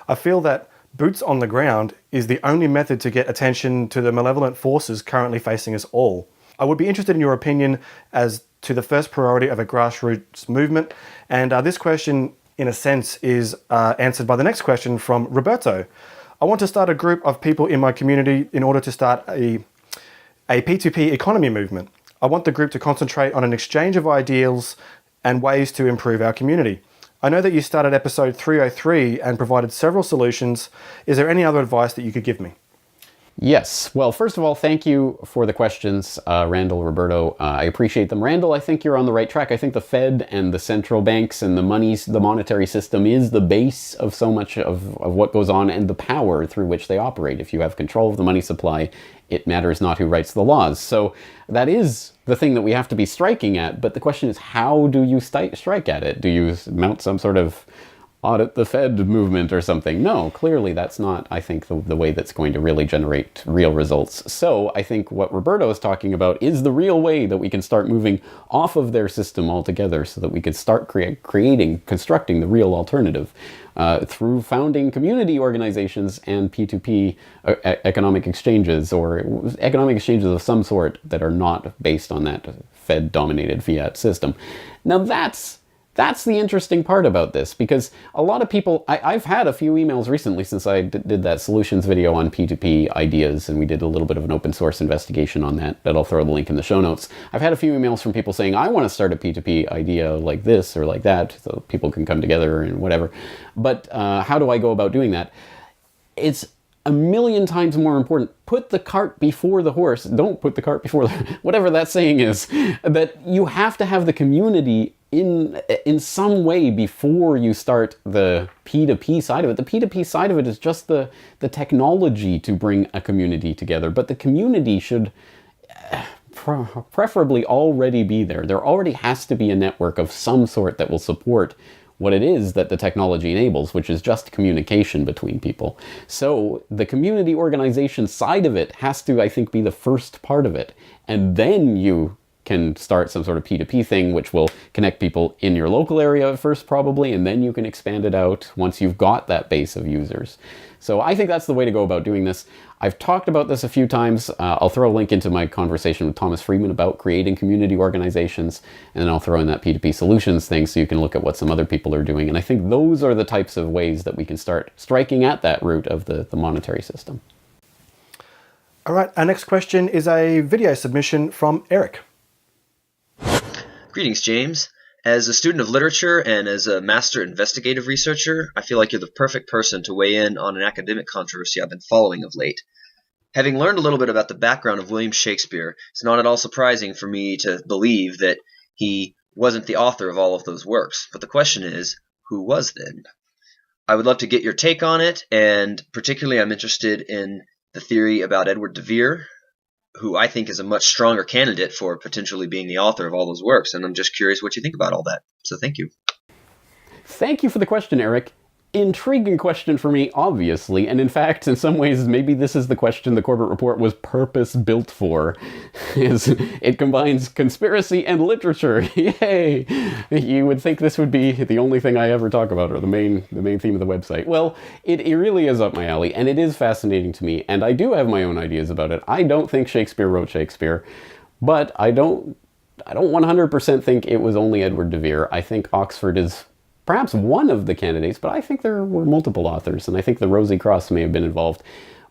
I feel that boots on the ground is the only method to get attention to the malevolent forces currently facing us all. I would be interested in your opinion as to the first priority of a grassroots movement. And this question, in a sense, is answered by the next question from Roberto. I want to start a group of people in my community in order to start a P2P economy movement. I want the group to concentrate on an exchange of ideals and ways to improve our community. I know that you started episode 303 and provided several solutions. Is there any other advice that you could give me? Yes. Well, first of all, thank you for the questions, Randall, Roberto. I appreciate them. Randall, I think you're on the right track. I think the Fed and the central banks and the monetary system is the base of so much of what goes on and the power through which they operate. If you have control of the money supply, it matters not who writes the laws. So that is the thing that we have to be striking at. But the question is, how do you strike at it? Do you mount some sort of audit the Fed movement or something? No, clearly that's not, I think, the way that's going to really generate real results. So I think what Roberto is talking about is the real way that we can start moving off of their system altogether so that we could start constructing the real alternative through founding community organizations and P2P economic exchanges, or economic exchanges of some sort that are not based on that Fed-dominated fiat system. Now that's the interesting part about this, because a lot of people, I've had a few emails recently since I did that solutions video on P2P ideas, and we did a little bit of an open source investigation on that I'll throw the link in the show notes. I've had a few emails from people saying, I want to start a P2P idea like this or like that, so people can come together and whatever. But how do I go about doing that? It's a million times more important. Put the cart before the horse. Don't put the cart before whatever that saying is. That you have to have the community in some way before you start the P2P side of it. The P2P side of it is just the technology to bring a community together, but the community should preferably already be there. There already has to be a network of some sort that will support what it is that the technology enables, which is just communication between people. So the community organization side of it has to, I think, be the first part of it. And then you can start some sort of P2P thing, which will connect people in your local area at first, probably, and then you can expand it out once you've got that base of users. So I think that's the way to go about doing this. I've talked about this a few times. I'll throw a link into my conversation with Thomas Friedman about creating community organizations, and then I'll throw in that P2P solutions thing so you can look at what some other people are doing. And I think those are the types of ways that we can start striking at that root of the monetary system. All right, our next question is a video submission from Eric. Greetings, James. As a student of literature and as a master investigative researcher, I feel like you're the perfect person to weigh in on an academic controversy I've been following of late. Having learned a little bit about the background of William Shakespeare, it's not at all surprising for me to believe that he wasn't the author of all of those works. But the question is, who was then? I would love to get your take on it, and particularly I'm interested in the theory about Edward de Vere, who I think is a much stronger candidate for potentially being the author of all those works, and I'm just curious what you think about all that. So thank you. Thank you for the question, Eric. Intriguing question for me, obviously, and in fact, in some ways, maybe this is the question the Corbett Report was purpose-built for. It combines conspiracy and literature. Yay! You would think this would be the only thing I ever talk about, or the main theme of the website. Well, it really is up my alley, and it is fascinating to me, and I do have my own ideas about it. I don't think Shakespeare wrote Shakespeare, but I don't 100% think it was only Edward de Vere. I think Oxford is perhaps one of the candidates, but I think there were multiple authors, and I think the Rosy Cross may have been involved.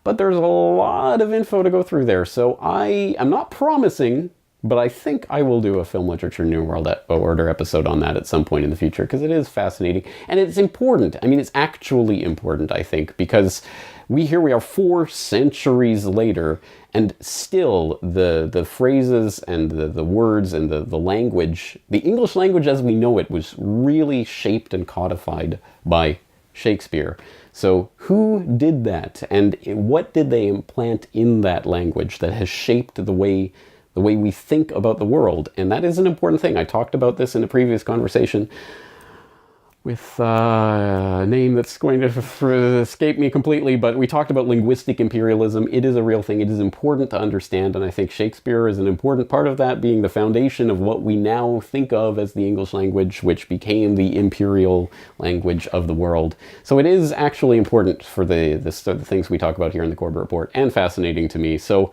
But there's a lot of info to go through there, so I am not promising, but I think I will do a Film Literature New World Order episode on that at some point in the future, because it is fascinating, and it's important. I mean, it's actually important, I think, because here we are 4 centuries later, and still the phrases and the words and the language, the English language as we know it, was really shaped and codified by Shakespeare. So who did that, and what did they implant in that language that has shaped the way we think about the world? And that is an important thing. I talked about this in a previous conversation with a name that's going to escape me completely, but we talked about linguistic imperialism. It is a real thing. It is important to understand, and I think Shakespeare is an important part of that, being the foundation of what we now think of as the English language, which became the imperial language of the world. So it is actually important for the things we talk about here in the Corbett Report, and fascinating to me. So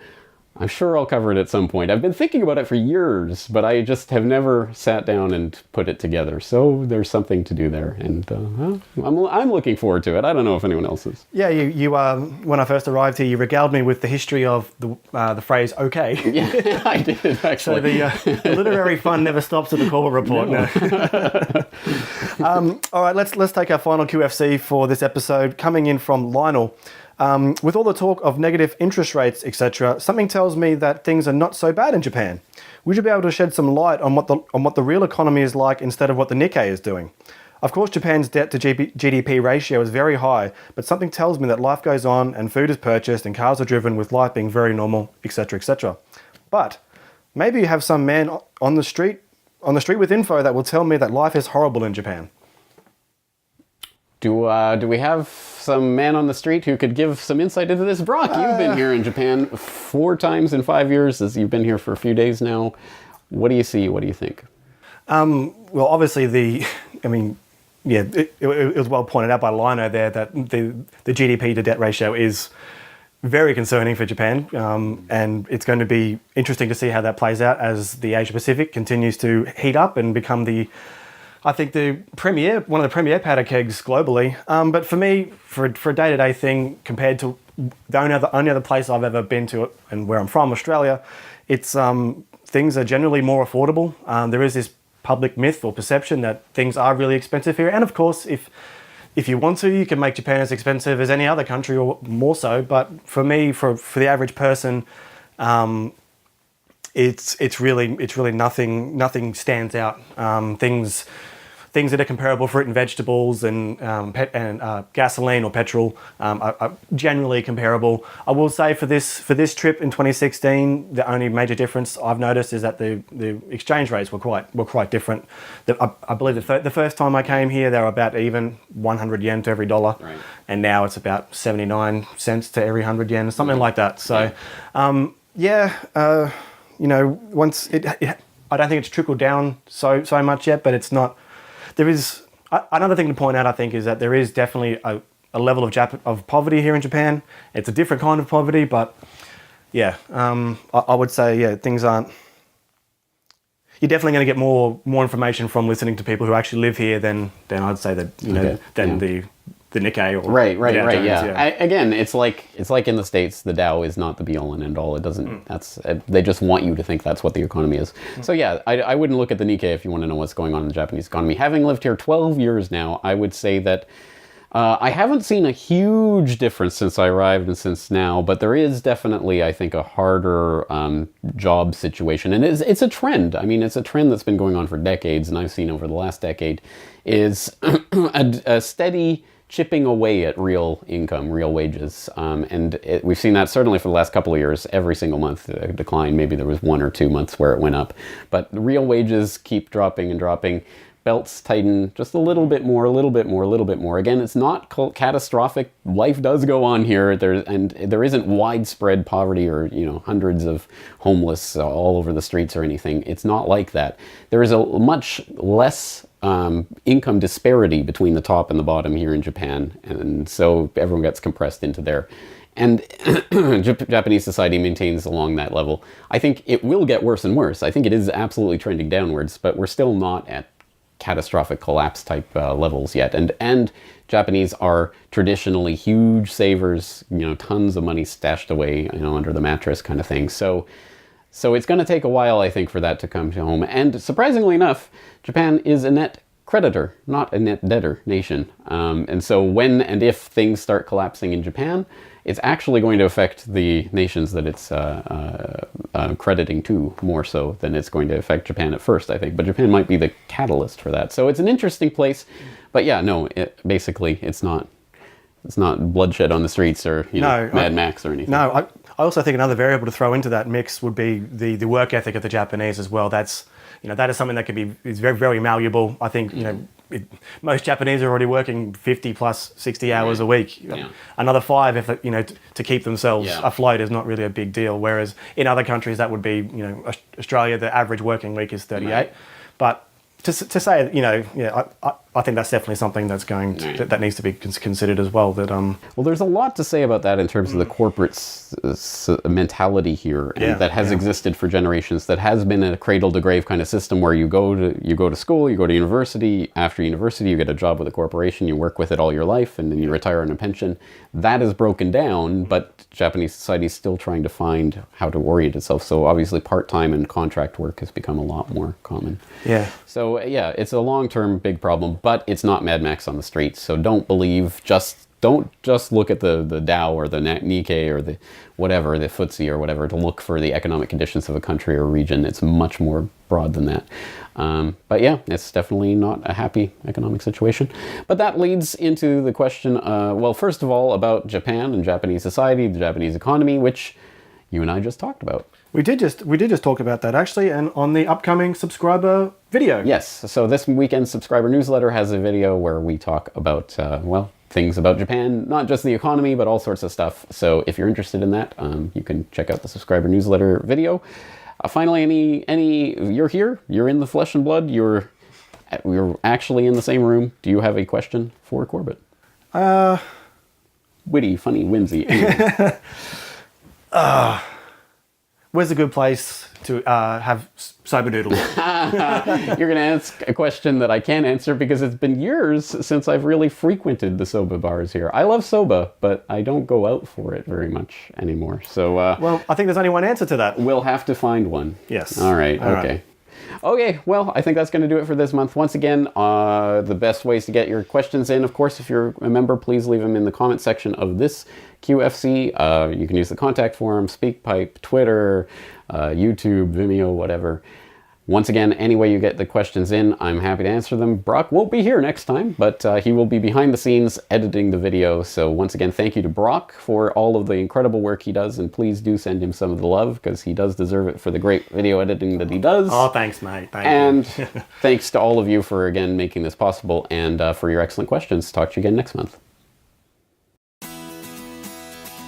I'm sure I'll cover it at some point. I've been thinking about it for years, but I just have never sat down and put it together. So there's something to do there, and I'm looking forward to it. I don't know if anyone else is. Yeah, you when I first arrived here, you regaled me with the history of the phrase "okay." Yeah, I did actually. So the literary fun never stops at the Corbett Report. No. All right, let's take our final QFC for this episode, coming in from Lionel. With all the talk of negative interest rates, etc., something tells me that things are not so bad in Japan. Would you be able to shed some light on what the real economy is like instead of what the Nikkei is doing? Of course, Japan's debt to GDP ratio is very high, but something tells me that life goes on and food is purchased and cars are driven with life being very normal, etc., etc. But maybe you have some man on the street with info that will tell me that life is horrible in Japan. Do we have some man on the street who could give some insight into this? Brock, you've been here in Japan 4 times in 5 years, as you've been here for a few days now. What do you see? What do you think? Well, obviously it was well pointed out by Lino there that the GDP to debt ratio is very concerning for Japan, and it's going to be interesting to see how that plays out as the Asia Pacific continues to heat up and become one of the premier powder kegs globally. But for me, for a day-to-day thing, compared to the only other place I've ever been to, and where I'm from, Australia, it's things are generally more affordable. There is this public myth or perception that things are really expensive here, and of course, if you want to, you can make Japan as expensive as any other country or more so. But for me, for the average person, it's really nothing stands out. Things that are comparable, fruit and vegetables and gasoline or petrol, are generally comparable. I will say for this trip in 2016, the only major difference I've noticed is that the exchange rates were quite different. I believe the first time I came here, they were about even 100 yen to every dollar, right. And now it's about 79 cents to every 100 yen, something like that. So, once it I don't think it's trickled down so much yet, but it's not. There is another thing to point out, I think, is that there is definitely a level of poverty here in Japan. It's a different kind of poverty, but I would say things aren't. You're definitely going to get more information from listening to people who actually live here than I'd say that the Nikkei or Right, the Dow Jones, yeah. Again, it's like in the States, the Dow is not the be all and end all. It doesn't. They just want you to think that's what the economy is. So yeah, I wouldn't look at the Nikkei if you want to know what's going on in the Japanese economy. Having lived here 12 years now, I would say that I haven't seen a huge difference since I arrived and since now, but there is definitely, I think, a harder job situation, and it's a trend. I mean, it's a trend that's been going on for decades, and I've seen over the last decade is a steady chipping away at real income, real wages. We've seen that certainly for the last couple of years, every single month a decline. Maybe there was 1 or 2 months where it went up. But the real wages keep dropping and dropping. Belts tighten just a little bit more, a little bit more, a little bit more. Again, it's not catastrophic. Life does go on here. There isn't widespread poverty or, hundreds of homeless all over the streets or anything. It's not like that. There is a much less income disparity between the top and the bottom here in Japan, and so everyone gets compressed into there. And Japanese society maintains along that level. I think it will get worse and worse. I think it is absolutely trending downwards, but we're still not at catastrophic collapse type levels yet. And Japanese are traditionally huge savers, tons of money stashed away, under the mattress kind of thing. So it's going to take a while, I think, for that to come to home. And surprisingly enough, Japan is a net creditor, not a net debtor nation. And so when and if things start collapsing in Japan, it's actually going to affect the nations that it's crediting to more so than it's going to affect Japan at first, I think. But Japan might be the catalyst for that. So it's an interesting place. But yeah, no, basically it's not bloodshed on the streets or Mad Max or anything. No, I also think another variable to throw into that mix would be the work ethic of the Japanese as well. That's that is something that is very, very malleable. I think most Japanese are already working 50 plus 60 hours a week. Yeah. Another 5 if to keep themselves afloat is not really a big deal. Whereas in other countries that would be Australia, the average working week is 38. Right. But to say I think that's definitely something that's that needs to be considered as well. Well, there's a lot to say about that in terms of the corporate mentality here, and that has existed for generations. That has been a cradle to grave kind of system where you go to school, you go to university. After university, you get a job with a corporation, you work with it all your life, and then you retire on a pension. That is broken down, but Japanese society is still trying to find how to orient itself. So obviously, part-time and contract work has become a lot more common. Yeah. So yeah, it's a long-term big problem, but it's not Mad Max on the streets. So don't just look at the Dow or the Nikkei or the FTSE or whatever to look for the economic conditions of a country or region. It's much more broad than that. But yeah, it's definitely not a happy economic situation. But that leads into the question, well, first of all, about Japan and Japanese society, the Japanese economy, which you and I just talked about. We did just talk about that actually, and on the upcoming subscriber video. Yes, so this weekend's subscriber newsletter has a video where we talk about, things about Japan, not just the economy, but all sorts of stuff. So if you're interested in that, you can check out the subscriber newsletter video. Finally, you're here, you're in the flesh and blood, you're actually in the same room. Do you have a question for Corbett? Witty, funny, whimsy. Anyway. Where's a good place to have soba noodles? You're going to ask a question that I can't answer because it's been years since I've really frequented the soba bars here. I love soba, but I don't go out for it very much anymore. So, well, I think there's only one answer to that. We'll have to find one. Yes. All right. Okay. Okay, well, I think that's going to do it for this month. Once again, the best ways to get your questions in, of course, if you're a member, please leave them in the comment section of this QFC. You can use the contact form, SpeakPipe, Twitter, YouTube, Vimeo, whatever. Once again, any way you get the questions in, I'm happy to answer them. Brock won't be here next time, but he will be behind the scenes editing the video. So once again, thank you to Brock for all of the incredible work he does, and please do send him some of the love because he does deserve it for the great video editing that he does. Oh, thanks, mate. Thank you. Thanks to all of you for, again, making this possible and for your excellent questions. Talk to you again next month.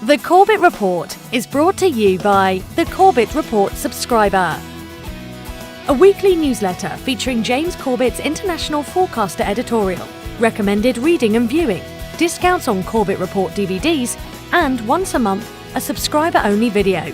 The Corbett Report is brought to you by the Corbett Report subscriber. A weekly newsletter featuring James Corbett's International Forecaster editorial, recommended reading and viewing, discounts on Corbett Report DVDs, and once a month, a subscriber-only video.